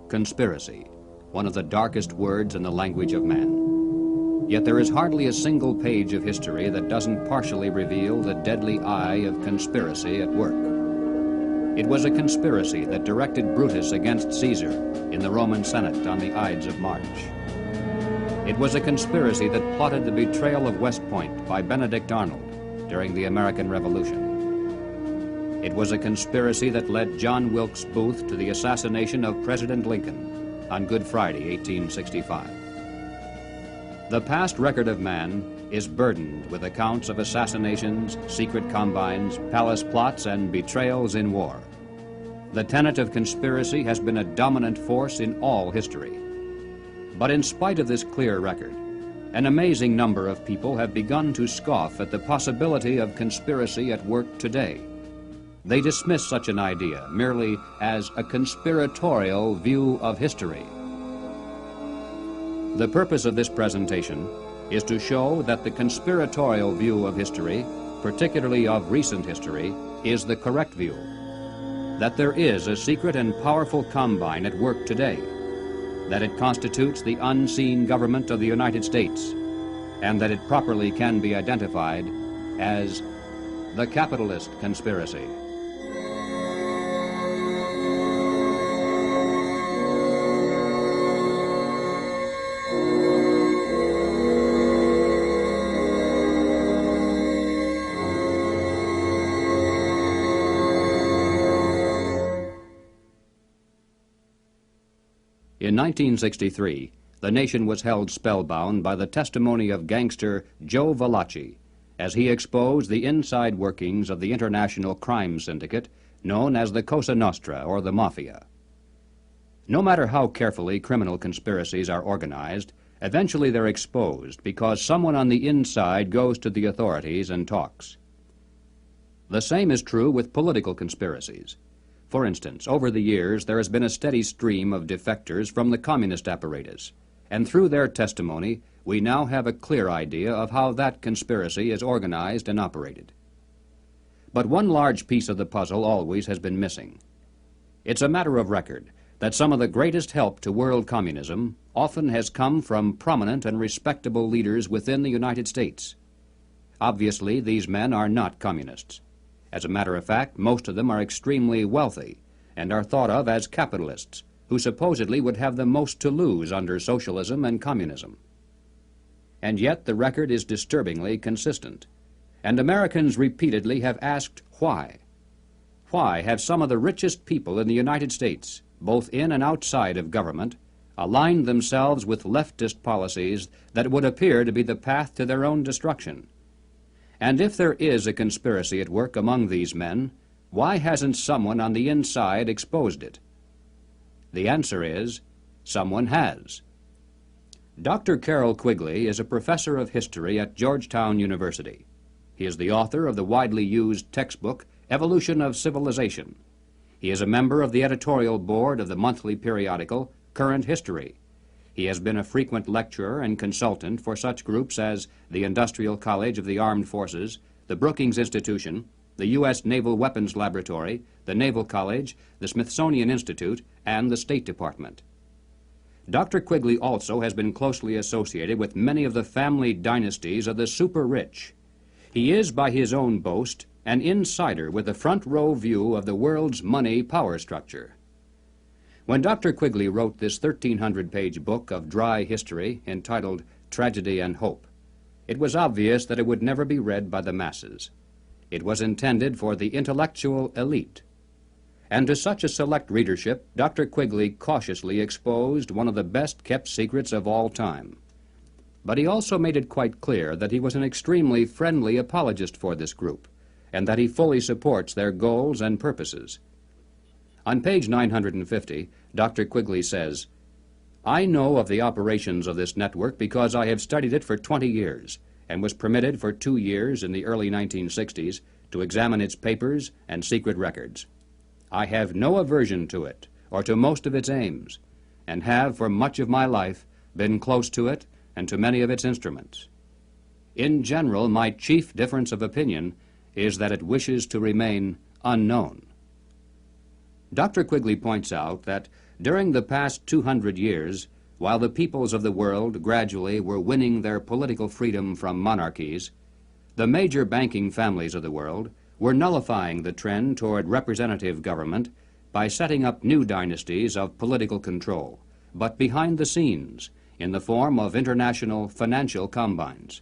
Conspiracy, one of the darkest words in the language of man. Yet there is hardly a single page of history that doesn't partially reveal the deadly eye of conspiracy at work. It was a conspiracy that directed Brutus against Caesar in the Roman Senate on the Ides of March. It was a conspiracy that plotted the betrayal of West Point by Benedict Arnold during the American Revolution. It was a conspiracy that led John Wilkes Booth to the assassination of President Lincoln on Good Friday, 1865. The past record of man is burdened with accounts of assassinations, secret combines, palace plots, and betrayals in war. The tenet of conspiracy has been a dominant force in all history. But in spite of this clear record, an amazing number of people have begun to scoff at the possibility of conspiracy at work today. They dismiss such an idea merely as a conspiratorial view of history. The purpose of this presentation is to show that the conspiratorial view of history, particularly of recent history, is the correct view. That there is a secret and powerful combine at work today, that it constitutes the unseen government of the United States, and that it properly can be identified as the capitalist conspiracy. In 1963, the nation was held spellbound by the testimony of gangster Joe Valachi as he exposed the inside workings of the international crime syndicate known as the Cosa Nostra, or the Mafia. No matter how carefully criminal conspiracies are organized, eventually they're exposed because someone on the inside goes to the authorities and talks. The same is true with political conspiracies. For instance, over the years, there has been a steady stream of defectors from the communist apparatus, and through their testimony, we now have a clear idea of how that conspiracy is organized and operated. But one large piece of the puzzle always has been missing. It's a matter of record that some of the greatest help to world communism often has come from prominent and respectable leaders within the United States. Obviously, these men are not communists. As a matter of fact, most of them are extremely wealthy and are thought of as capitalists who supposedly would have the most to lose under socialism and communism. And yet the record is disturbingly consistent, and Americans repeatedly have asked why. Why have some of the richest people in the United States, both in and outside of government, aligned themselves with leftist policies that would appear to be the path to their own destruction? And if there is a conspiracy at work among these men, why hasn't someone on the inside exposed it? The answer is, someone has. Dr. Carroll Quigley is a professor of history at Georgetown University. He is the author of the widely used textbook, Evolution of Civilization. He is a member of the editorial board of the monthly periodical, Current History. He has been a frequent lecturer and consultant for such groups as the Industrial College of the Armed Forces, the Brookings Institution, the U.S. Naval Weapons Laboratory, the Naval College, the Smithsonian Institute, and the State Department. Dr. Quigley also has been closely associated with many of the family dynasties of the super-rich. He is, by his own boast, an insider with a front-row view of the world's money power structure. When Dr. Quigley wrote this 1,300-page book of dry history entitled Tragedy and Hope, it was obvious that it would never be read by the masses. It was intended for the intellectual elite. And to such a select readership, Dr. Quigley cautiously exposed one of the best-kept secrets of all time. But he also made it quite clear that he was an extremely friendly apologist for this group, and that he fully supports their goals and purposes. On page 950, Dr. Quigley says, "I know of the operations of this network because I have studied it for 20 years and was permitted for 2 years in the early 1960s to examine its papers and secret records. I have no aversion to it or to most of its aims, and have for much of my life been close to it and to many of its instruments. In general, my chief difference of opinion is that it wishes to remain unknown." Dr. Quigley points out that during the past 200 years, while the peoples of the world gradually were winning their political freedom from monarchies, the major banking families of the world were nullifying the trend toward representative government by setting up new dynasties of political control, but behind the scenes, in the form of international financial combines.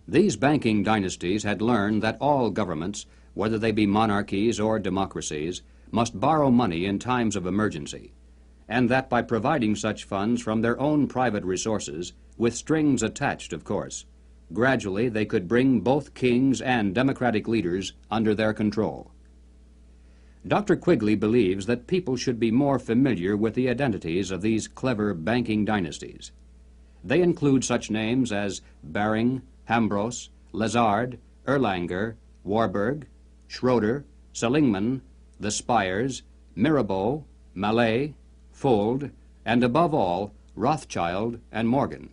These banking dynasties had learned that all governments, whether they be monarchies or democracies, must borrow money in times of emergency, and that by providing such funds from their own private resources, with strings attached, of course, gradually they could bring both kings and democratic leaders under their control. Dr. Quigley believes that people should be more familiar with the identities of these clever banking dynasties. They include such names as Baring, Hambros, Lazard, Erlanger, Warburg, Schroeder, Seligman, the Spires, Mirabeau, Mallet, Fuld, and above all, Rothschild and Morgan.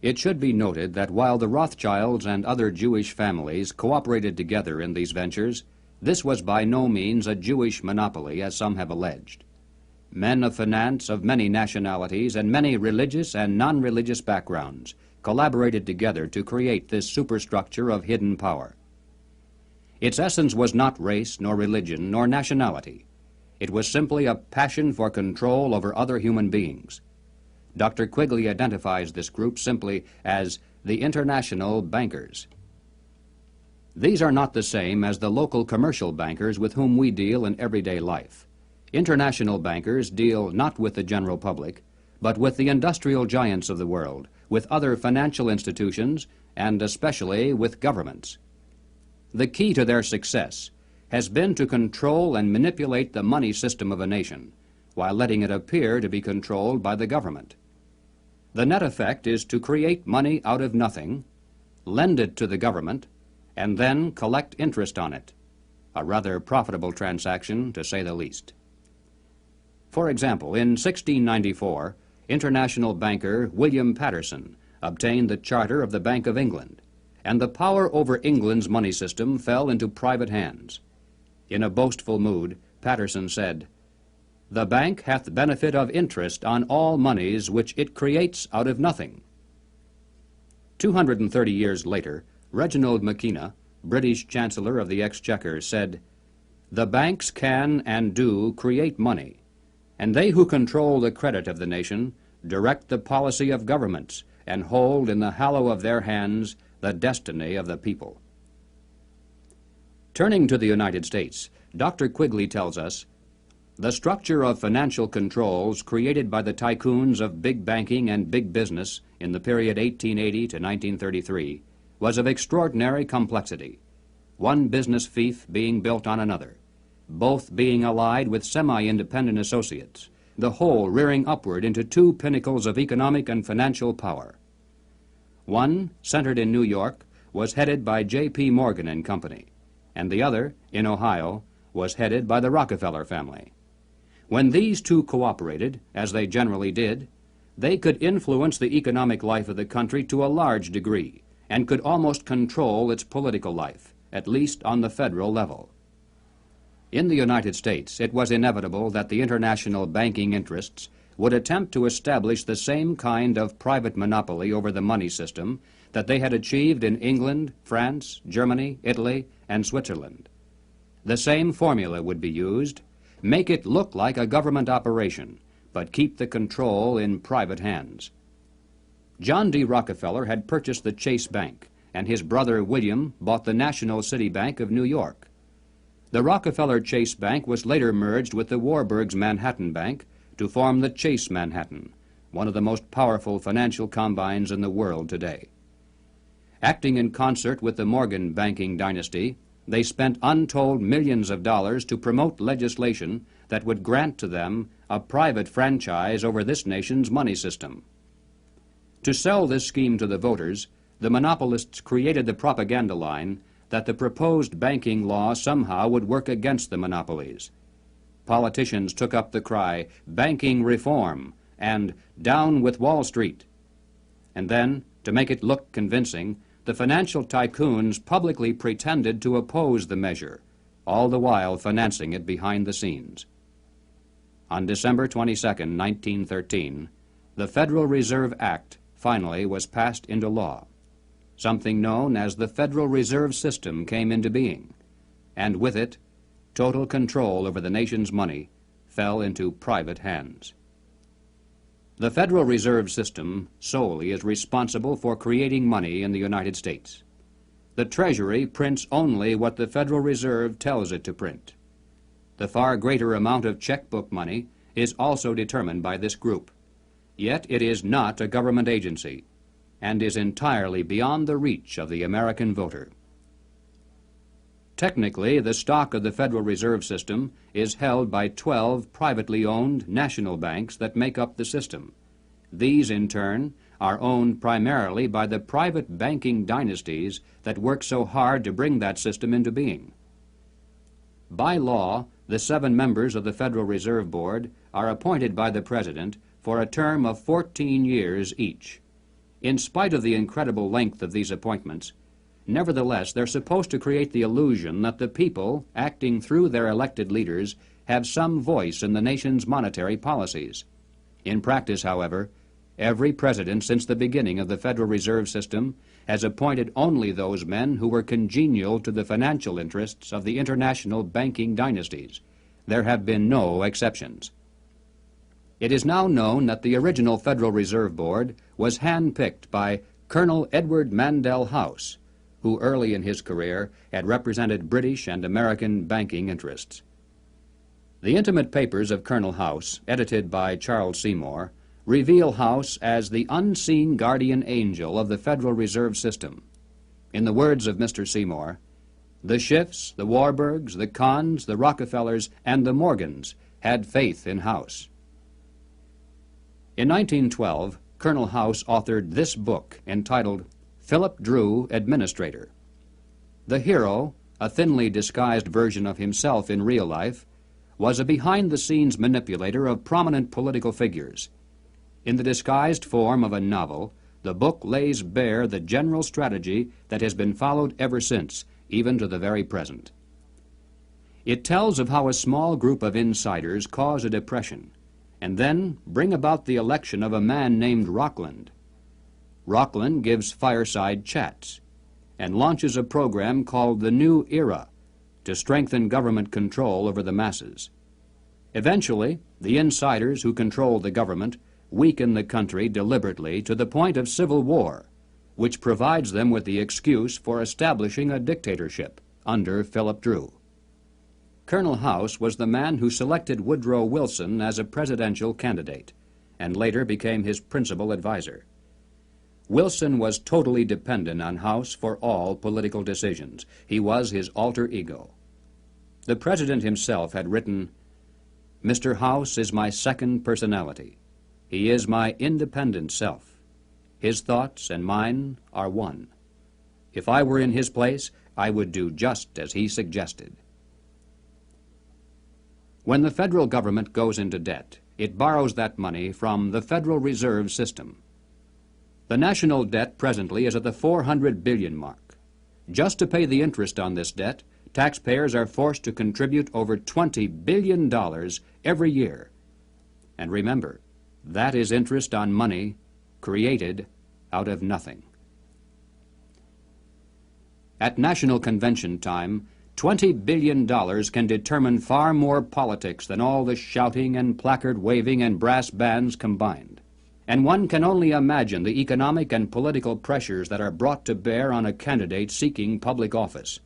It should be noted that while the Rothschilds and other Jewish families cooperated together in these ventures, this was by no means a Jewish monopoly, as some have alleged. Men of finance of many nationalities and many religious and non-religious backgrounds collaborated together to create this superstructure of hidden power. Its essence was not race, nor religion, nor nationality. It was simply a passion for control over other human beings. Dr. Quigley identifies this group simply as the international bankers. These are not the same as the local commercial bankers with whom we deal in everyday life. International bankers deal not with the general public, but with the industrial giants of the world, with other financial institutions, and especially with governments. The key to their success has been to control and manipulate the money system of a nation, while letting it appear to be controlled by the government. The net effect is to create money out of nothing, lend it to the government, and then collect interest on it. A rather profitable transaction, to say the least. For example, in 1694, international banker William Patterson obtained the charter of the Bank of England, and the power over England's money system fell into private hands. In a boastful mood, Patterson said, "The bank hath benefit of interest on all monies which it creates out of nothing." 230 years later, Reginald Mackina, British Chancellor of the Exchequer, said, "The banks can and do create money, and they who control the credit of the nation direct the policy of governments and hold in the hollow of their hands the destiny of the people." Turning to the United States, Dr. Quigley tells us, "The structure of financial controls created by the tycoons of big banking and big business in the period 1880 to 1933 was of extraordinary complexity, one business fief being built on another, both being allied with semi-independent associates, the whole rearing upward into two pinnacles of economic and financial power. One, centered in New York, was headed by J.P. Morgan and Company, and the other, in Ohio, was headed by the Rockefeller family. When these two cooperated, as they generally did, they could influence the economic life of the country to a large degree, and could almost control its political life, at least on the federal level. In the United States, it was inevitable that the international banking interests would attempt to establish the same kind of private monopoly over the money system that they had achieved in England, France, Germany, Italy, and Switzerland. The same formula would be used: make it look like a government operation, but keep the control in private hands. John D. Rockefeller had purchased the Chase Bank, and his brother William bought the National City Bank of New York. The Rockefeller Chase Bank was later merged with the Warburg's Manhattan Bank to form the Chase Manhattan, one of the most powerful financial combines in the world today. Acting in concert with the Morgan banking dynasty, they spent untold millions of dollars to promote legislation that would grant to them a private franchise over this nation's money system. To sell this scheme to the voters, the monopolists created the propaganda line that the proposed banking law somehow would work against the monopolies. Politicians took up the cry, "Banking reform," and "Down with Wall Street." And then, to make it look convincing, the financial tycoons publicly pretended to oppose the measure, all the while financing it behind the scenes. On December 22, 1913, the Federal Reserve Act finally was passed into law. Something known as the Federal Reserve System came into being, and with it, total control over the nation's money fell into private hands. The Federal Reserve System solely is responsible for creating money in the United States. The Treasury prints only what the Federal Reserve tells it to print. The far greater amount of checkbook money is also determined by this group. Yet it is not a government agency and is entirely beyond the reach of the American voter. Technically, the stock of the Federal Reserve System is held by 12 privately owned national banks that make up the system. These, in turn, are owned primarily by the private banking dynasties that work so hard to bring that system into being. By law, the 7 members of the Federal Reserve Board are appointed by the President for a term of 14 years each. In spite of the incredible length of these appointments, nevertheless, they're supposed to create the illusion that the people, acting through their elected leaders, have some voice in the nation's monetary policies. In practice, however, every president since the beginning of the Federal Reserve System has appointed only those men who were congenial to the financial interests of the international banking dynasties. There have been no exceptions. It is now known that the original Federal Reserve Board was handpicked by Colonel Edward Mandell House, who early in his career had represented British and American banking interests. The intimate papers of Colonel House, edited by Charles Seymour, reveal House as the unseen guardian angel of the Federal Reserve System. In the words of Mr. Seymour, the Schiffs, the Warburgs, the Kahns, the Rockefellers, and the Morgans had faith in House. In 1912, Colonel House authored this book entitled Philip Drew, Administrator. The hero, a thinly disguised version of himself in real life, was a behind-the-scenes manipulator of prominent political figures. In the disguised form of a novel, the book lays bare the general strategy that has been followed ever since, even to the very present. It tells of how a small group of insiders cause a depression, and then bring about the election of a man named Rockland. Rockland gives fireside chats and launches a program called the New Era to strengthen government control over the masses. Eventually, the insiders who control the government weaken the country deliberately to the point of civil war, which provides them with the excuse for establishing a dictatorship under Philip Drew. Colonel House was the man who selected Woodrow Wilson as a presidential candidate and later became his principal advisor. Wilson was totally dependent on House for all political decisions. He was his alter ego. The president himself had written, "Mr. House is my second personality. He is my independent self. His thoughts and mine are one. If I were in his place, I would do just as he suggested." When the federal government goes into debt, it borrows that money from the Federal Reserve System. The national debt presently is at the 400 billion mark. Just to pay the interest on this debt, taxpayers are forced to contribute over $20 billion every year. And remember, that is interest on money created out of nothing. At National Convention time, $20 billion can determine far more politics than all the shouting and placard waving and brass bands combined. And one can only imagine the economic and political pressures that are brought to bear on a candidate seeking public office.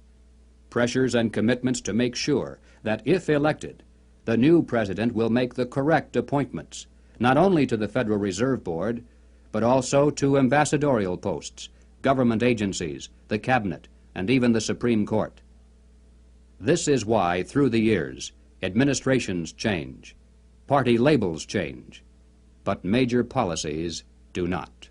Pressures and commitments to make sure that, if elected, the new president will make the correct appointments, not only to the Federal Reserve Board, but also to ambassadorial posts, government agencies, the cabinet, and even the Supreme Court. This is why, through the years, administrations change, party labels change, but major policies do not.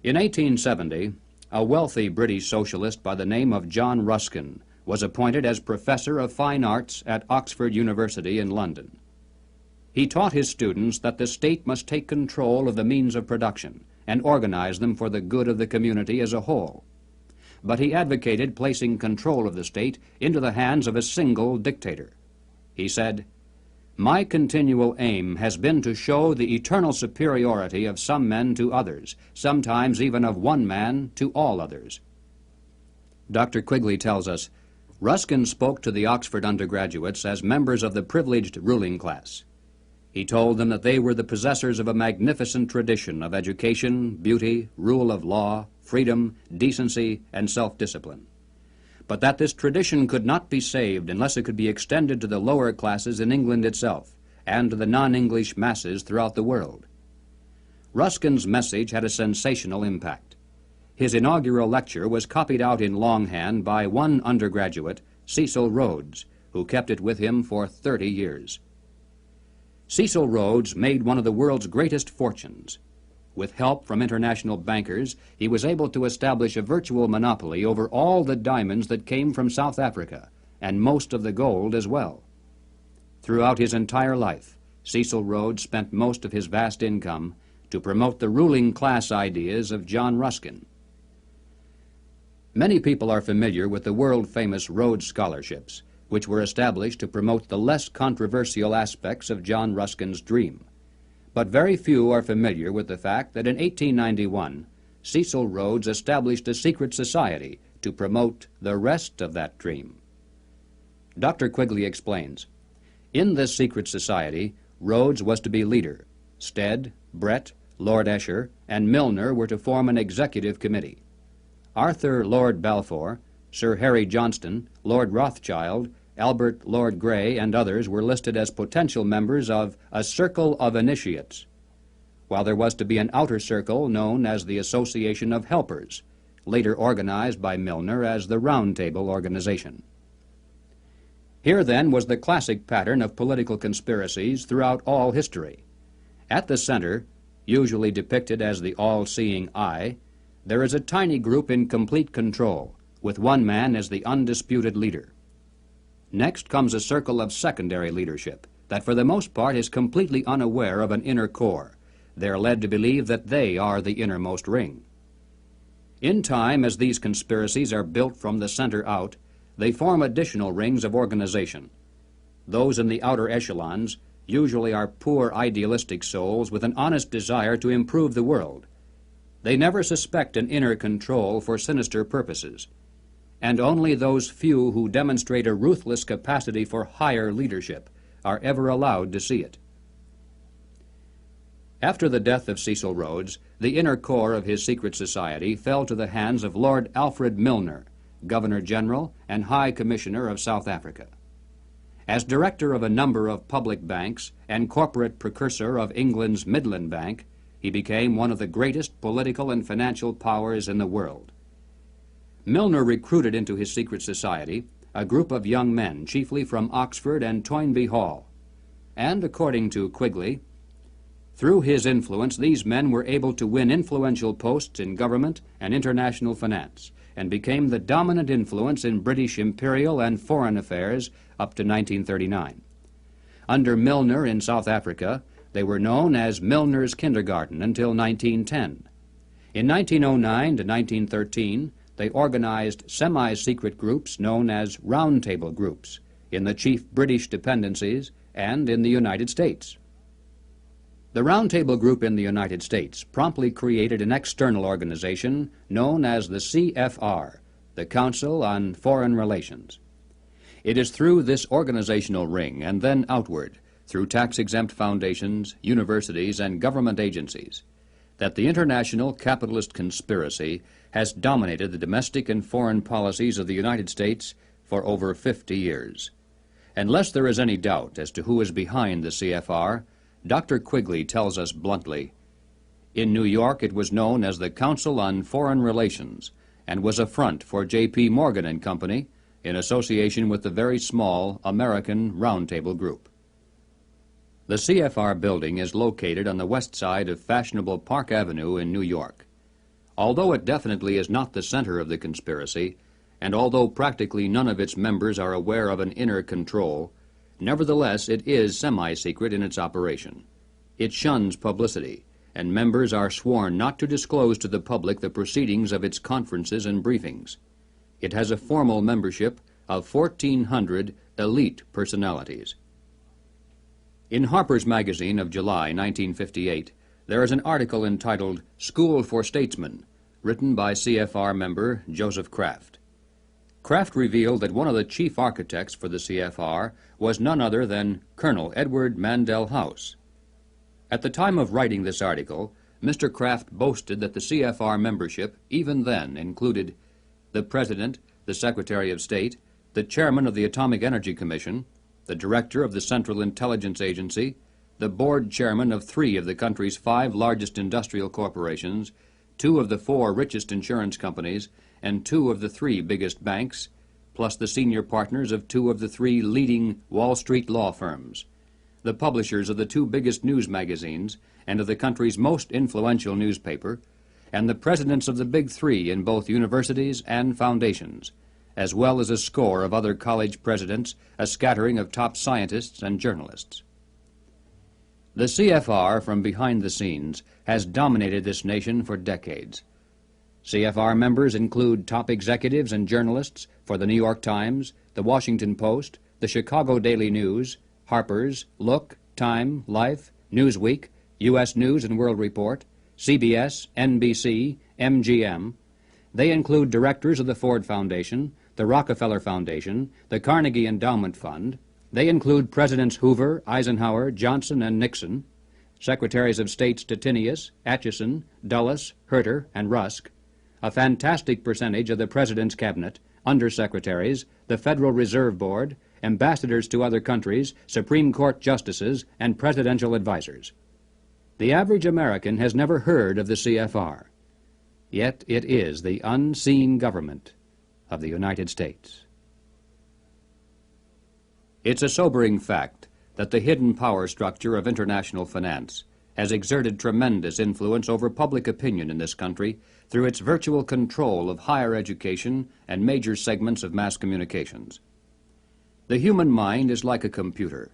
In 1870, a wealthy British socialist by the name of John Ruskin was appointed as Professor of Fine Arts at Oxford University in London. He taught his students that the state must take control of the means of production and organize them for the good of the community as a whole. but he advocated placing control of the state into the hands of a single dictator. He said, "My continual aim has been to show the eternal superiority of some men to others, sometimes even of one man to all others." Dr. Quigley tells us, Ruskin spoke to the Oxford undergraduates as members of the privileged ruling class. He told them that they were the possessors of a magnificent tradition of education, beauty, rule of law, freedom, decency, and self-discipline, but that this tradition could not be saved unless it could be extended to the lower classes in England itself and to the non-English masses throughout the world. Ruskin's message had a sensational impact. His inaugural lecture was copied out in longhand by one undergraduate, Cecil Rhodes, who kept it with him for 30 years. Cecil Rhodes made one of the world's greatest fortunes. With help from international bankers, he was able to establish a virtual monopoly over all the diamonds that came from South Africa, and most of the gold as well. Throughout his entire life, Cecil Rhodes spent most of his vast income to promote the ruling class ideas of John Ruskin. Many people are familiar with the world-famous Rhodes Scholarships, which were established to promote the less controversial aspects of John Ruskin's dream. But very few are familiar with the fact that in 1891, Cecil Rhodes established a secret society to promote the rest of that dream. Dr. Quigley explains, in this secret society, Rhodes was to be leader. Stead, Brett, Lord Esher, and Milner were to form an executive committee. Arthur Lord Balfour, Sir Harry Johnston, Lord Rothschild, Albert Lord Grey, and others were listed as potential members of a circle of initiates, while there was to be an outer circle known as the Association of Helpers, later organized by Milner as the Round Table Organization. Here, then, was the classic pattern of political conspiracies throughout all history. At the center, usually depicted as the all-seeing eye, there is a tiny group in complete control, with one man as the undisputed leader. Next comes a circle of secondary leadership that for the most part is completely unaware of an inner core. They are led to believe that they are the innermost ring. In time, as these conspiracies are built from the center out, they form additional rings of organization. Those in the outer echelons usually are poor idealistic souls with an honest desire to improve the world. They never suspect an inner control for sinister purposes, and only those few who demonstrate a ruthless capacity for higher leadership are ever allowed to see it. After the death of Cecil Rhodes, the inner core of his secret society fell to the hands of Lord Alfred Milner, Governor-General and High Commissioner of South Africa. As director of a number of public banks and corporate precursor of England's Midland Bank, he became one of the greatest political and financial powers in the world. Milner recruited into his secret society a group of young men, chiefly from Oxford and Toynbee Hall, and, according to Quigley, through his influence, these men were able to win influential posts in government and international finance, and became the dominant influence in British imperial and foreign affairs up to 1939. Under Milner in South Africa, they were known as Milner's Kindergarten until 1910. In 1909 to 1913, they organized semi-secret groups known as Round Table groups in the chief British dependencies and in the United States. The Round Table Group in the United States promptly created an external organization known as the CFR, the Council on Foreign Relations. It is through this organizational ring and then outward, through tax-exempt foundations, universities, and government agencies, that the international capitalist conspiracy has dominated the domestic and foreign policies of the United States for over 50 years. Unless there is any doubt as to who is behind the CFR, Dr. Quigley tells us bluntly, in New York it was known as the Council on Foreign Relations and was a front for J.P. Morgan and Company in association with the very small American Round Table Group. The CFR building is located on the west side of fashionable Park Avenue in New York. Although it definitely is not the center of the conspiracy, and although practically none of its members are aware of an inner control, nevertheless it is semi-secret in its operation. It shuns publicity, and members are sworn not to disclose to the public the proceedings of its conferences and briefings. It has a formal membership of 1,400 elite personalities. In Harper's Magazine of July 1958, there is an article entitled School for Statesmen, written by CFR member Joseph Kraft. Kraft revealed that one of the chief architects for the CFR was none other than Colonel Edward Mandell House. At the time of writing this article, Mr. Kraft boasted that the CFR membership even then included the President, the Secretary of State, the Chairman of the Atomic Energy Commission, the Director of the Central Intelligence Agency, the Board Chairman of 3 of the country's 5 largest industrial corporations, 2 of the 4 richest insurance companies, and 2 of the 3 biggest banks, plus the senior partners of 2 of the 3 leading Wall Street law firms, the publishers of the 2 biggest news magazines and of the country's most influential newspaper, and the presidents of the big 3 in both universities and foundations, as well as a score of other college presidents, a scattering of top scientists and journalists. The CFR, from behind the scenes, has dominated this nation for decades. CFR members include top executives and journalists for the New York Times, the Washington Post, the Chicago Daily News, Harper's, Look, Time, Life, Newsweek, U.S. News and World Report, CBS, NBC, MGM. They include directors of the Ford Foundation, the Rockefeller Foundation, the Carnegie Endowment Fund. They include Presidents Hoover, Eisenhower, Johnson, and Nixon, Secretaries of State Stettinius, Atchison, Dulles, Herter, and Rusk, a fantastic percentage of the President's Cabinet, undersecretaries, the Federal Reserve Board, ambassadors to other countries, Supreme Court justices, and presidential advisors. The average American has never heard of the CFR, yet it is the unseen government of the United States. It's a sobering fact that the hidden power structure of international finance has exerted tremendous influence over public opinion in this country through its virtual control of higher education and major segments of mass communications. The human mind is like a computer.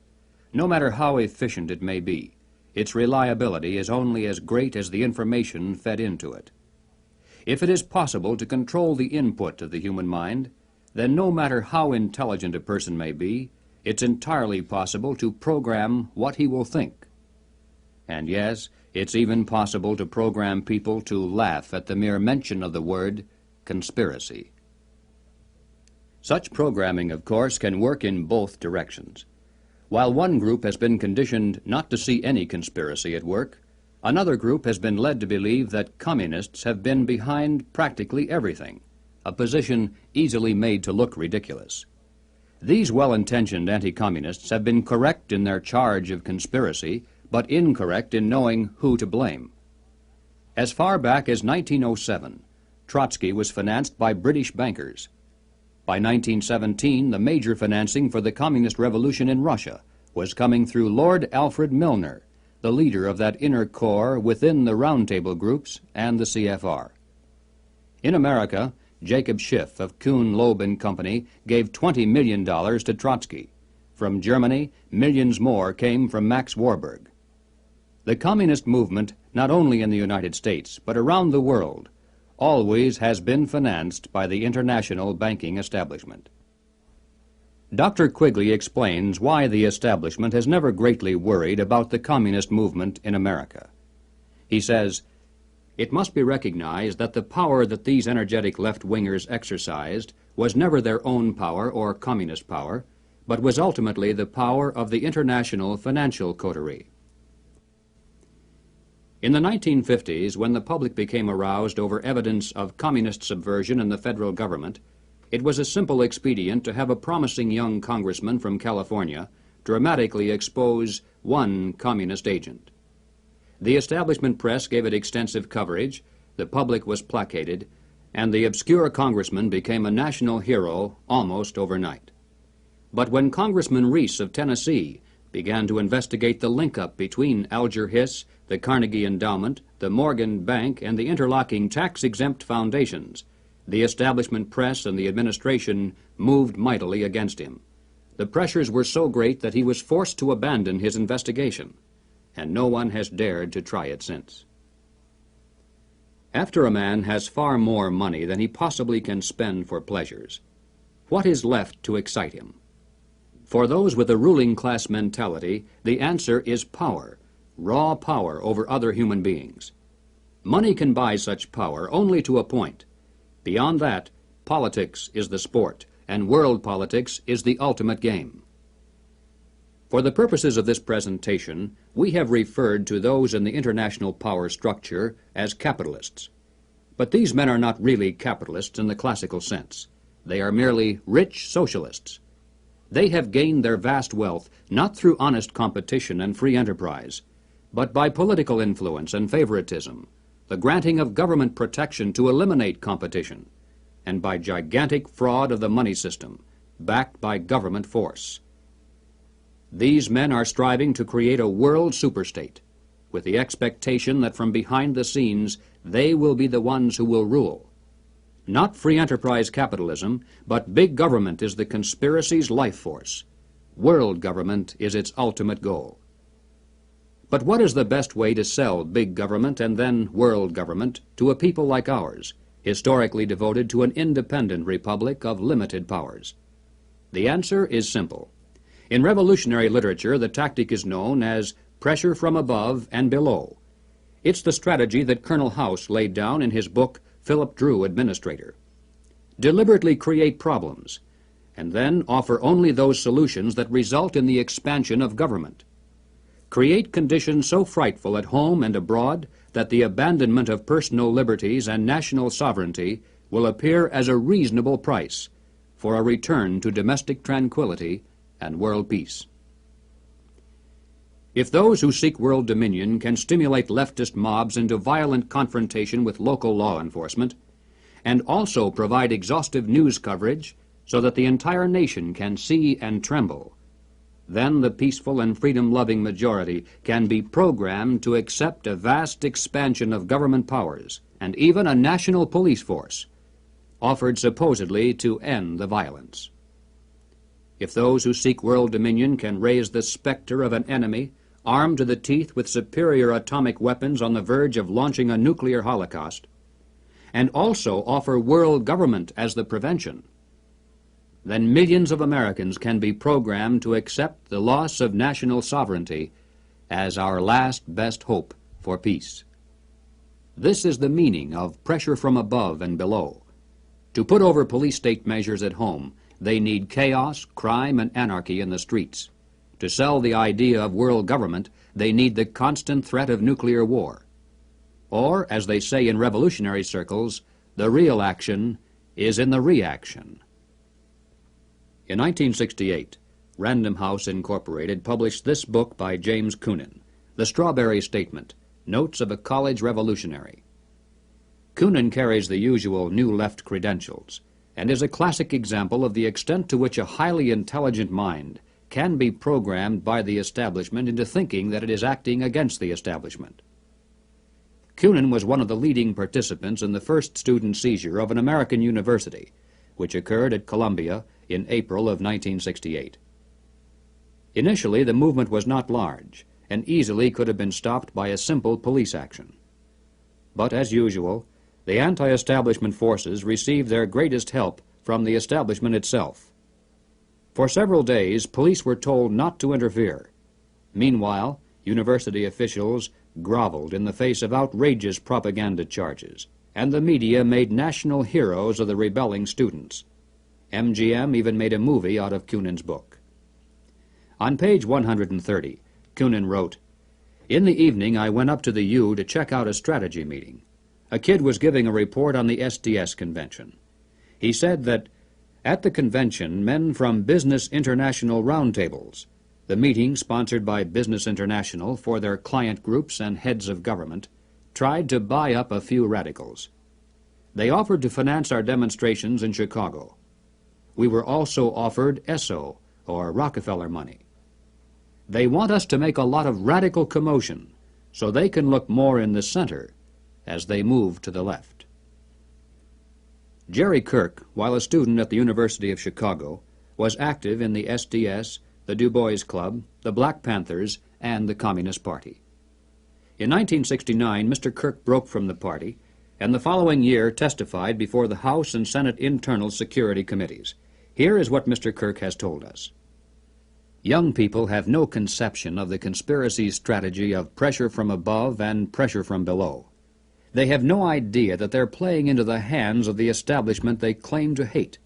No matter how efficient it may be, its reliability is only as great as the information fed into it. If it is possible to control the input of the human mind, then no matter how intelligent a person may be, it's entirely possible to program what he will think. And yes, it's even possible to program people to laugh at the mere mention of the word conspiracy. Such programming, of course, can work in both directions. While one group has been conditioned not to see any conspiracy at work, another group has been led to believe that communists have been behind practically everything, a position easily made to look ridiculous. These well-intentioned anti-communists have been correct in their charge of conspiracy, but incorrect in knowing who to blame. As far back as 1907, Trotsky was financed by British bankers. By 1917, the major financing for the communist revolution in Russia was coming through Lord Alfred Milner, the leader of that inner core within the Roundtable groups and the CFR. In America, Jacob Schiff of Kuhn, Loeb and Company gave $20 million to Trotsky. From Germany, millions more came from Max Warburg. The communist movement, not only in the United States, but around the world, always has been financed by the international banking establishment. Dr. Quigley explains why the establishment has never greatly worried about the communist movement in America. He says, "It must be recognized that the power that these energetic left-wingers exercised was never their own power or communist power, but was ultimately the power of the international financial coterie." In the 1950s, when the public became aroused over evidence of communist subversion in the federal government, it was a simple expedient to have a promising young congressman from California dramatically expose one communist agent. The establishment press gave it extensive coverage, the public was placated, and the obscure congressman became a national hero almost overnight. But when Congressman Reese of Tennessee began to investigate the link-up between Alger Hiss, the Carnegie Endowment, the Morgan Bank, and the interlocking tax-exempt foundations, the establishment press and the administration moved mightily against him. The pressures were so great that he was forced to abandon his investigation, and no one has dared to try it since. After a man has far more money than he possibly can spend for pleasures, what is left to excite him? For those with a ruling class mentality, the answer is power, raw power over other human beings. Money can buy such power only to a point. Beyond that, politics is the sport, and world politics is the ultimate game. For the purposes of this presentation, we have referred to those in the international power structure as capitalists. But these men are not really capitalists in the classical sense. They are merely rich socialists. They have gained their vast wealth not through honest competition and free enterprise, but by political influence and favoritism, the granting of government protection to eliminate competition, and by gigantic fraud of the money system, backed by government force. These men are striving to create a world superstate, with the expectation that from behind the scenes they will be the ones who will rule. Not free enterprise capitalism, but big government is the conspiracy's life force. World government is its ultimate goal. But what is the best way to sell big government and then world government to a people like ours, historically devoted to an independent republic of limited powers? The answer is simple. In revolutionary literature, the tactic is known as pressure from above and below. It's the strategy that Colonel House laid down in his book, Philip Drew, Administrator. Deliberately create problems, and then offer only those solutions that result in the expansion of government. Create conditions so frightful at home and abroad that the abandonment of personal liberties and national sovereignty will appear as a reasonable price for a return to domestic tranquility and world peace. If those who seek world dominion can stimulate leftist mobs into violent confrontation with local law enforcement, and also provide exhaustive news coverage so that the entire nation can see and tremble, then the peaceful and freedom-loving majority can be programmed to accept a vast expansion of government powers and even a national police force, offered supposedly to end the violence. If those who seek world dominion can raise the specter of an enemy armed to the teeth with superior atomic weapons on the verge of launching a nuclear holocaust, and also offer world government as the prevention, then millions of Americans can be programmed to accept the loss of national sovereignty as our last best hope for peace. This is the meaning of pressure from above and below. To put over police-state measures at home, they need chaos, crime, and anarchy in the streets. To sell the idea of world government, they need the constant threat of nuclear war. Or, as they say in revolutionary circles, the real action is in the reaction. In 1968, Random House Incorporated published this book by James Coonan, The Strawberry Statement, Notes of a College Revolutionary. Coonan carries the usual New Left credentials and is a classic example of the extent to which a highly intelligent mind can be programmed by the establishment into thinking that it is acting against the establishment. Coonan was one of the leading participants in the first student seizure of an American university, which occurred at Columbia in April of 1968. Initially, the movement was not large and easily could have been stopped by a simple police action. But as usual, the anti-establishment forces received their greatest help from the establishment itself. For several days, police were told not to interfere. Meanwhile, university officials groveled in the face of outrageous propaganda charges, and the media made national heroes of the rebelling students. MGM even made a movie out of Coonan's book. On page 130, Coonan wrote, "In the evening I went up to the U to check out a strategy meeting. A kid was giving a report on the SDS convention. He said that at the convention, men from Business International roundtables, the meeting sponsored by Business International for their client groups and heads of government, tried to buy up a few radicals. They offered to finance our demonstrations in Chicago. We were also offered ESSO, or Rockefeller money. They want us to make a lot of radical commotion so they can look more in the center as they move to the left." Jerry Kirk, while a student at the University of Chicago, was active in the SDS, the Du Bois Club, the Black Panthers, and the Communist Party. In 1969, Mr. Kirk broke from the party and the following year testified before the House and Senate Internal Security Committees. Here is what Mr. Kirk has told us. Young people have no conception of the conspiracy's strategy of pressure from above and pressure from below. They have no idea that they're playing into the hands of the establishment they claim to hate.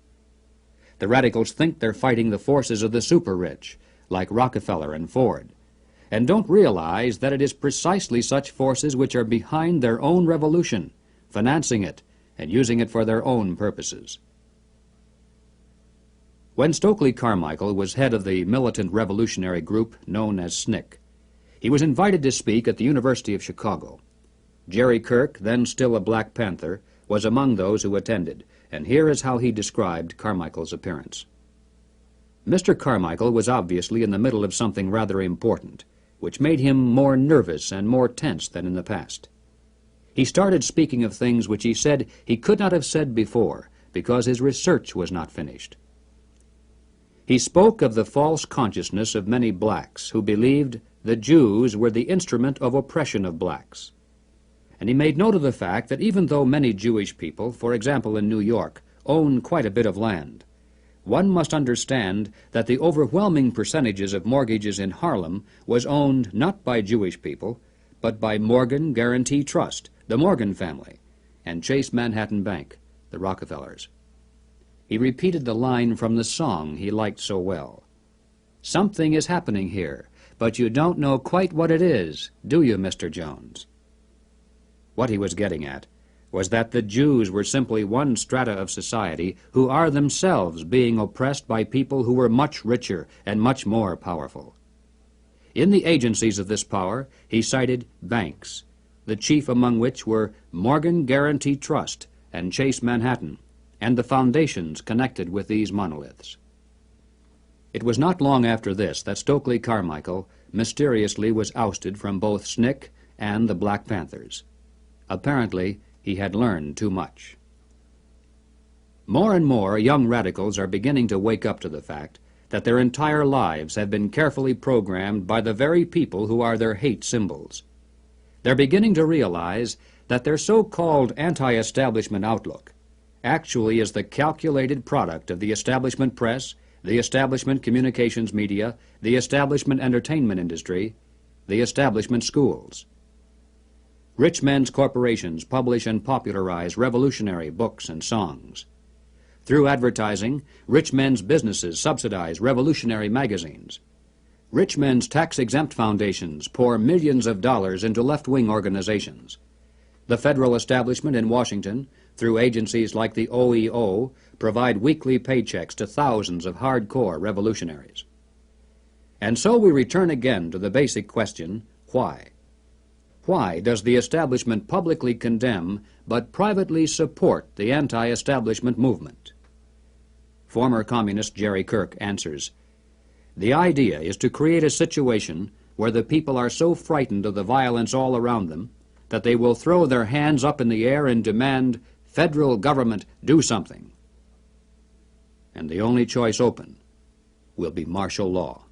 The radicals think they're fighting the forces of the super-rich, like Rockefeller and Ford, and don't realize that it is precisely such forces which are behind their own revolution, financing it and using it for their own purposes. When Stokely Carmichael was head of the militant revolutionary group known as SNCC, he was invited to speak at the University of Chicago. Jerry Kirk, then still a Black Panther, was among those who attended, and here is how he described Carmichael's appearance. Mr. Carmichael was obviously in the middle of something rather important, which made him more nervous and more tense than in the past. He started speaking of things which he said he could not have said before because his research was not finished. He spoke of the false consciousness of many blacks who believed the Jews were the instrument of oppression of blacks. And he made note of the fact that even though many Jewish people, for example in New York, own quite a bit of land, one must understand that the overwhelming percentages of mortgages in Harlem was owned not by Jewish people, but by Morgan Guarantee Trust, the Morgan family, and Chase Manhattan Bank, the Rockefellers. He repeated the line from the song he liked so well. "Something is happening here, but you don't know quite what it is, do you, Mr. Jones?" What he was getting at was that the Jews were simply one strata of society who are themselves being oppressed by people who were much richer and much more powerful. In the agencies of this power, he cited banks, the chief among which were Morgan Guarantee Trust and Chase Manhattan, and the foundations connected with these monoliths. It was not long after this that Stokely Carmichael mysteriously was ousted from both SNCC and the Black Panthers. Apparently, he had learned too much. More and more young radicals are beginning to wake up to the fact that their entire lives have been carefully programmed by the very people who are their hate symbols. They're beginning to realize that their so-called anti-establishment outlook actually is the calculated product of the establishment press, the establishment communications media, the establishment entertainment industry, the establishment schools. Rich men's corporations publish and popularize revolutionary books and songs. Through advertising, rich men's businesses subsidize revolutionary magazines. Rich men's tax-exempt foundations pour millions of dollars into left-wing organizations. The federal establishment in Washington, through agencies like the OEO, provide weekly paychecks to thousands of hardcore revolutionaries. And so we return again to the basic question, why? Why does the establishment publicly condemn but privately support the anti-establishment movement? Former communist Jerry Kirk answers, "The idea is to create a situation where the people are so frightened of the violence all around them that they will throw their hands up in the air and demand, 'Federal government, do something.' And the only choice open will be martial law.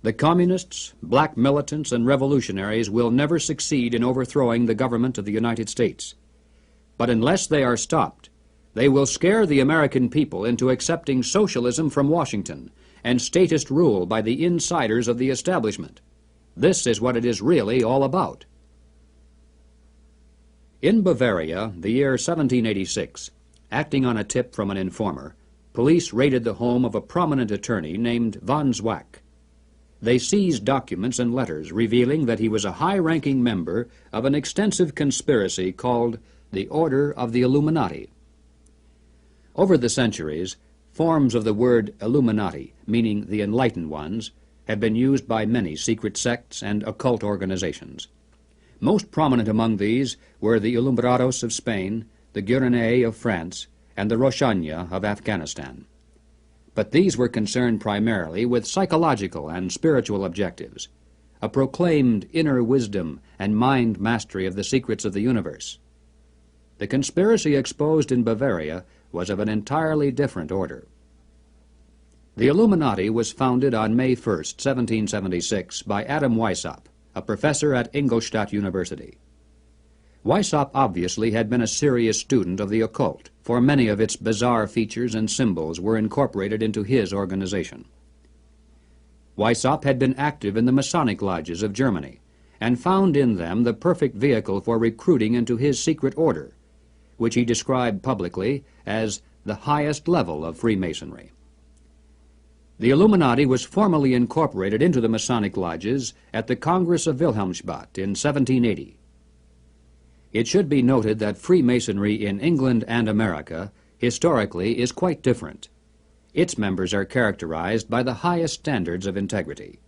The communists, black militants, and revolutionaries will never succeed in overthrowing the government of the United States. But unless they are stopped, they will scare the American people into accepting socialism from Washington and statist rule by the insiders of the establishment. This is what it is really all about." In Bavaria, the year 1786, acting on a tip from an informer, police raided the home of a prominent attorney named von Zwack. They seized documents and letters revealing that he was a high-ranking member of an extensive conspiracy called the Order of the Illuminati. Over the centuries, forms of the word Illuminati, meaning the enlightened ones, have been used by many secret sects and occult organizations. Most prominent among these were the Illuminados of Spain, the Guernets of France, and the Roshania of Afghanistan. But these were concerned primarily with psychological and spiritual objectives, a proclaimed inner wisdom and mind mastery of the secrets of the universe. The conspiracy exposed in Bavaria was of an entirely different order. The Illuminati was founded on May 1st, 1776, by Adam Weishaupt, a professor at Ingolstadt University. Weishaupt obviously had been a serious student of the occult, for many of its bizarre features and symbols were incorporated into his organization. Weishaupt had been active in the Masonic lodges of Germany, and found in them the perfect vehicle for recruiting into his secret order, which he described publicly as the highest level of Freemasonry. The Illuminati was formally incorporated into the Masonic lodges at the Congress of Wilhelmsbad in 1780. It should be noted that Freemasonry in England and America historically is quite different. Its members are characterized by the highest standards of integrity.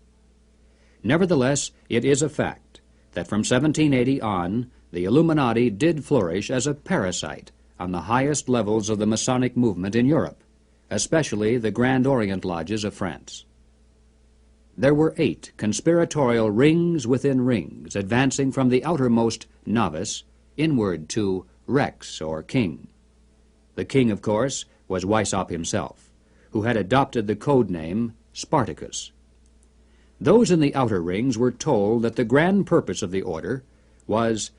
Nevertheless, it is a fact that from 1780 on, the Illuminati did flourish as a parasite on the highest levels of the Masonic movement in Europe, especially the Grand Orient lodges of France. There were 8 conspiratorial rings within rings, advancing from the outermost novice inward to Rex, or king. The king, of course, was Weishaupt himself, who had adopted the code name Spartacus. Those in the outer rings were told that the grand purpose of the order was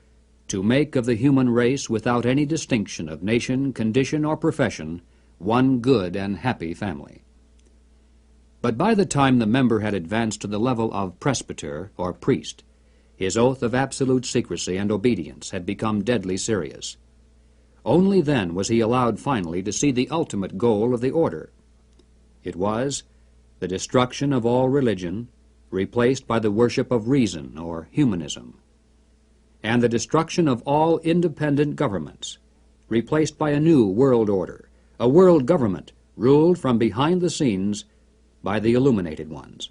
to make of the human race, without any distinction of nation, condition, or profession, one good and happy family. But by the time the member had advanced to the level of presbyter, or priest, his oath of absolute secrecy and obedience had become deadly serious. Only then was he allowed finally to see the ultimate goal of the order. It was the destruction of all religion, replaced by the worship of reason, or humanism, and the destruction of all independent governments, replaced by a new world order, a world government ruled from behind the scenes by the illuminated ones.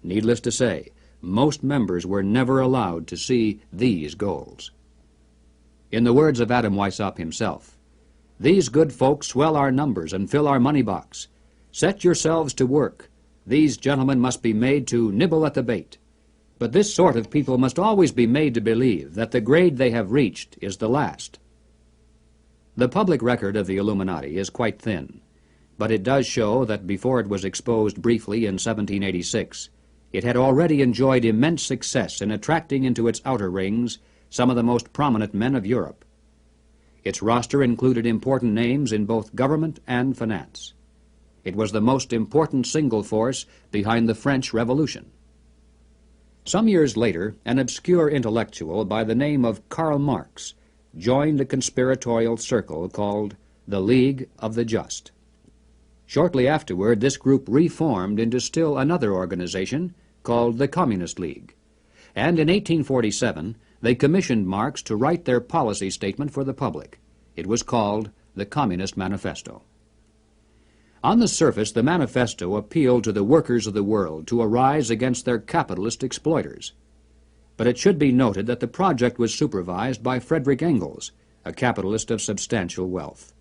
Needless to say, most members were never allowed to see these goals. In the words of Adam Weishaupt himself, "These good folks swell our numbers and fill our money box. Set yourselves to work. These gentlemen must be made to nibble at the bait. But this sort of people must always be made to believe that the grade they have reached is the last." The public record of the Illuminati is quite thin, but it does show that before it was exposed briefly in 1786, it had already enjoyed immense success in attracting into its outer rings some of the most prominent men of Europe. Its roster included important names in both government and finance. It was the most important single force behind the French Revolution. Some years later, an obscure intellectual by the name of Karl Marx joined a conspiratorial circle called the League of the Just. Shortly afterward, this group reformed into still another organization called the Communist League, and in 1847 they commissioned Marx to write their policy statement for the public. It was called the Communist Manifesto. On the surface, the manifesto appealed to the workers of the world to arise against their capitalist exploiters. But it should be noted that the project was supervised by Friedrich Engels, a capitalist of substantial wealth.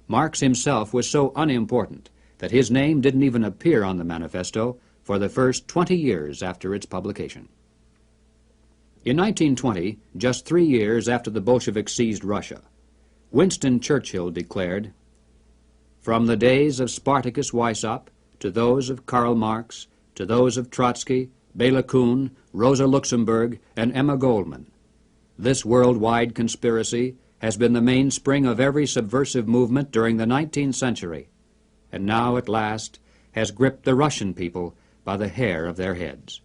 Marx himself was so unimportant that his name didn't even appear on the manifesto for the first 20 years after its publication. In 1920, just 3 years after the Bolsheviks seized Russia, Winston Churchill declared, "From the days of Spartacus Weishaupt to those of Karl Marx, to those of Trotsky, Bela Kun, Rosa Luxemburg, and Emma Goldman, this worldwide conspiracy has been the mainspring of every subversive movement during the 19th century, and now at last has gripped the Russian people by the hair of their heads."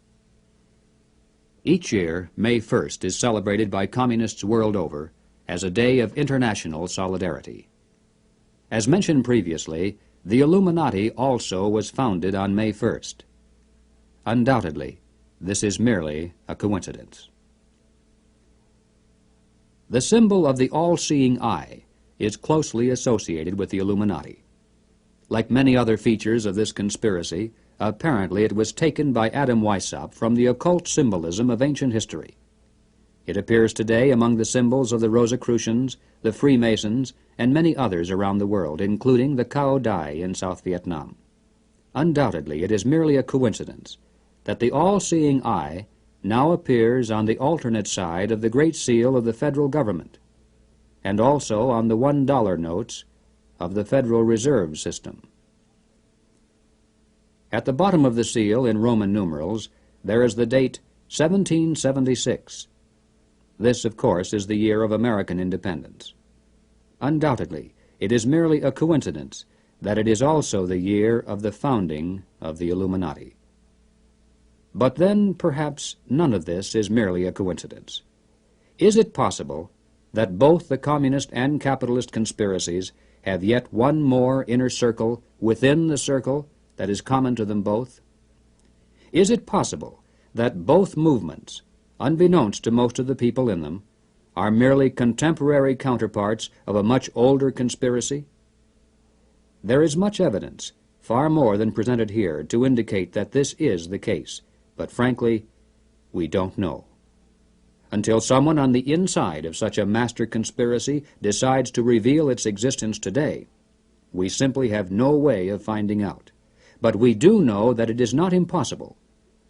Each year, May 1st is celebrated by communists world over as a day of international solidarity. As mentioned previously, the Illuminati also was founded on May 1st. Undoubtedly, this is merely a coincidence. The symbol of the all-seeing eye is closely associated with the Illuminati. Like many other features of this conspiracy, apparently it was taken by Adam Weishaupt from the occult symbolism of ancient history. It appears today among the symbols of the Rosicrucians, the Freemasons, and many others around the world, including the Cao Dai in South Vietnam. Undoubtedly, it is merely a coincidence that the all-seeing eye now appears on the alternate side of the Great Seal of the federal government, and also on the $1 notes of the Federal Reserve System. At the bottom of the seal, in Roman numerals, there is the date 1776. This, of course, is the year of American independence. Undoubtedly, it is merely a coincidence that it is also the year of the founding of the Illuminati. But then, perhaps, none of this is merely a coincidence. Is it possible that both the communist and capitalist conspiracies have yet one more inner circle within the circle that is common to them both? Is it possible that both movements, unbeknownst to most of the people in them, are merely contemporary counterparts of a much older conspiracy? There is much evidence, far more than presented here, to indicate that this is the case, but frankly, we don't know. Until someone on the inside of such a master conspiracy decides to reveal its existence today, we simply have no way of finding out. But we do know that it is not impossible,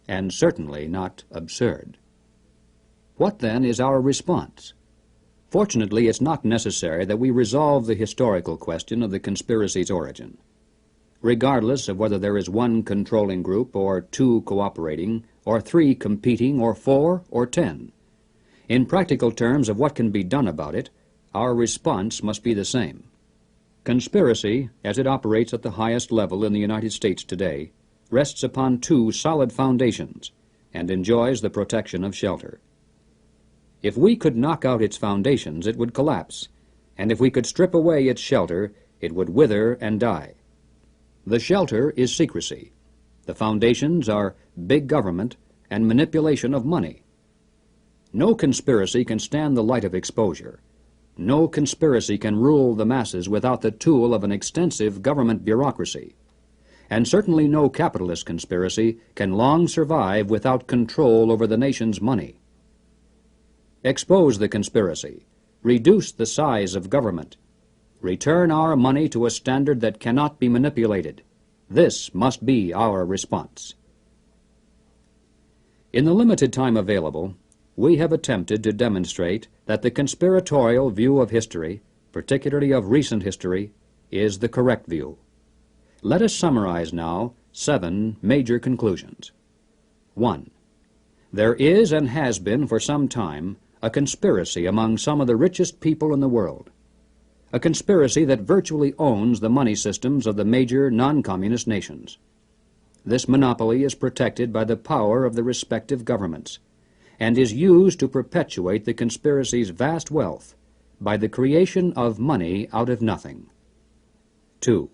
and certainly not absurd. What then is our response? Fortunately, it's not necessary that we resolve the historical question of the conspiracy's origin. Regardless of whether there is one controlling group, or two cooperating, or three competing, or four, or 10, in practical terms of what can be done about it, our response must be the same. Conspiracy, as it operates at the highest level in the United States today, rests upon two solid foundations and enjoys the protection of shelter. If we could knock out its foundations, it would collapse, and if we could strip away its shelter, it would wither and die. The shelter is secrecy. The foundations are big government and manipulation of money. No conspiracy can stand the light of exposure. No conspiracy can rule the masses without the tool of an extensive government bureaucracy. And certainly no capitalist conspiracy can long survive without control over the nation's money. Expose the conspiracy. Reduce the size of government. Return our money to a standard that cannot be manipulated. This must be our response. In the limited time available, we have attempted to demonstrate that the conspiratorial view of history, particularly of recent history, is the correct view. Let us summarize now 7 major conclusions. 1. There is and has been for some time a conspiracy among some of the richest people in the world, a conspiracy that virtually owns the money systems of the major non-communist nations. This monopoly is protected by the power of the respective governments, and is used to perpetuate the conspiracy's vast wealth by the creation of money out of nothing. 2.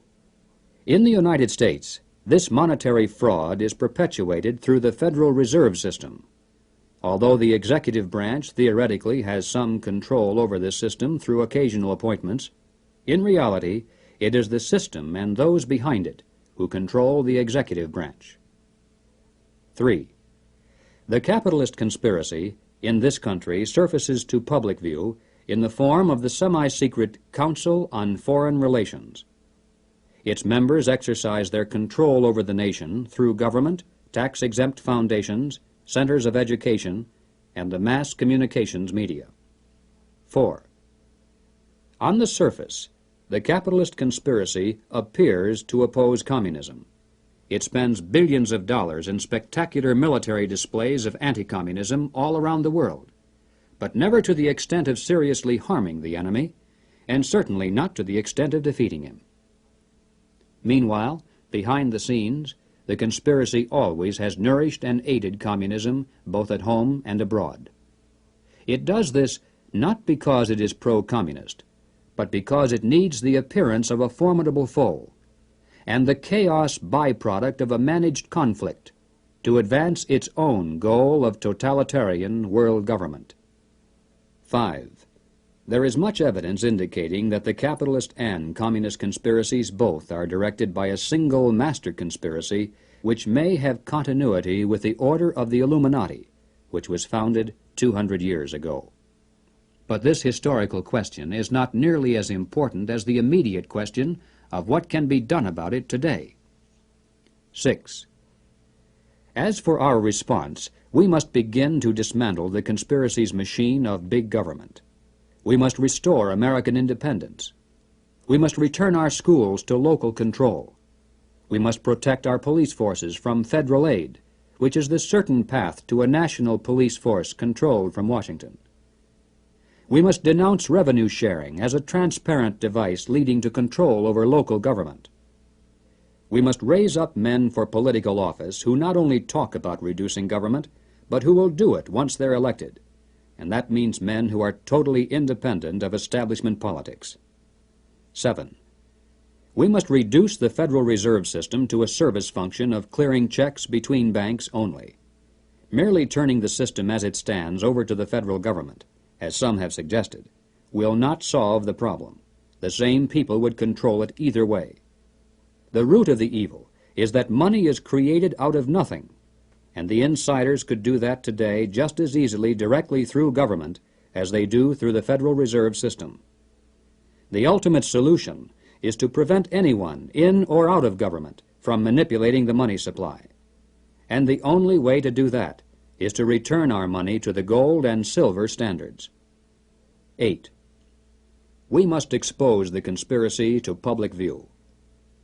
In the United States, this monetary fraud is perpetuated through the Federal Reserve System. Although the executive branch theoretically has some control over this system through occasional appointments, in reality it is the system and those behind it who control the executive branch. 3. The capitalist conspiracy in this country surfaces to public view in the form of the semi-secret Council on Foreign Relations. Its members exercise their control over the nation through government, tax-exempt foundations, centers of education, and the mass communications media. 4. On the surface, the capitalist conspiracy appears to oppose communism. It spends billions of dollars in spectacular military displays of anti-communism all around the world, but never to the extent of seriously harming the enemy, and certainly not to the extent of defeating him. Meanwhile, behind the scenes, the conspiracy always has nourished and aided communism both at home and abroad. It does this not because it is pro-communist, but because it needs the appearance of a formidable foe and the chaos byproduct of a managed conflict to advance its own goal of totalitarian world government. 5. There is much evidence indicating that the capitalist and communist conspiracies both are directed by a single master conspiracy which may have continuity with the order of the Illuminati, which was founded 200 years ago. But this historical question is not nearly as important as the immediate question of what can be done about it today. 6. As for our response, we must begin to dismantle the conspiracy's machine of big government. We must restore American independence. We must return our schools to local control. We must protect our police forces from federal aid, which is the certain path to a national police force controlled from Washington. We must denounce revenue sharing as a transparent device leading to control over local government. We must raise up men for political office who not only talk about reducing government, but who will do it once they're elected. And that means men who are totally independent of establishment politics. 7. We must reduce the Federal Reserve System to a service function of clearing checks between banks only. Merely turning the system as it stands over to the federal government, as some have suggested, will not solve the problem. The same people would control it either way. The root of the evil is that money is created out of nothing, and the insiders could do that today just as easily directly through government as they do through the Federal Reserve System. The ultimate solution is to prevent anyone, in or out of government, from manipulating the money supply. And the only way to do that is to return our money to the gold and silver standards. 8. We must expose the conspiracy to public view.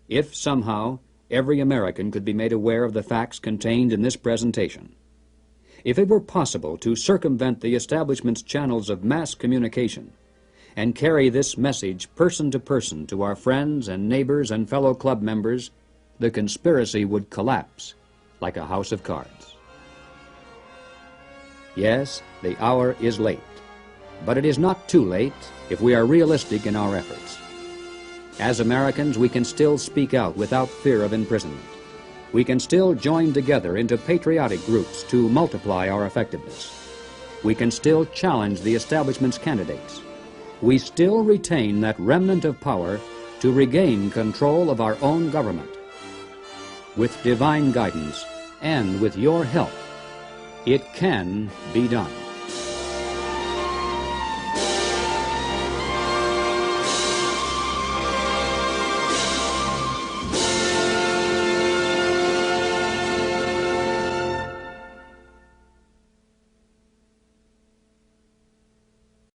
If somehow every American could be made aware of the facts contained in this presentation, if it were possible to circumvent the establishment's channels of mass communication and carry this message person to person to our friends and neighbors and fellow club members, the conspiracy would collapse like a house of cards. Yes, the hour is late, but it is not too late if we are realistic in our efforts. As Americans, we can still speak out without fear of imprisonment. We can still join together into patriotic groups to multiply our effectiveness. We can still challenge the establishment's candidates. We still retain that remnant of power to regain control of our own government. With divine guidance and with your help, it can be done.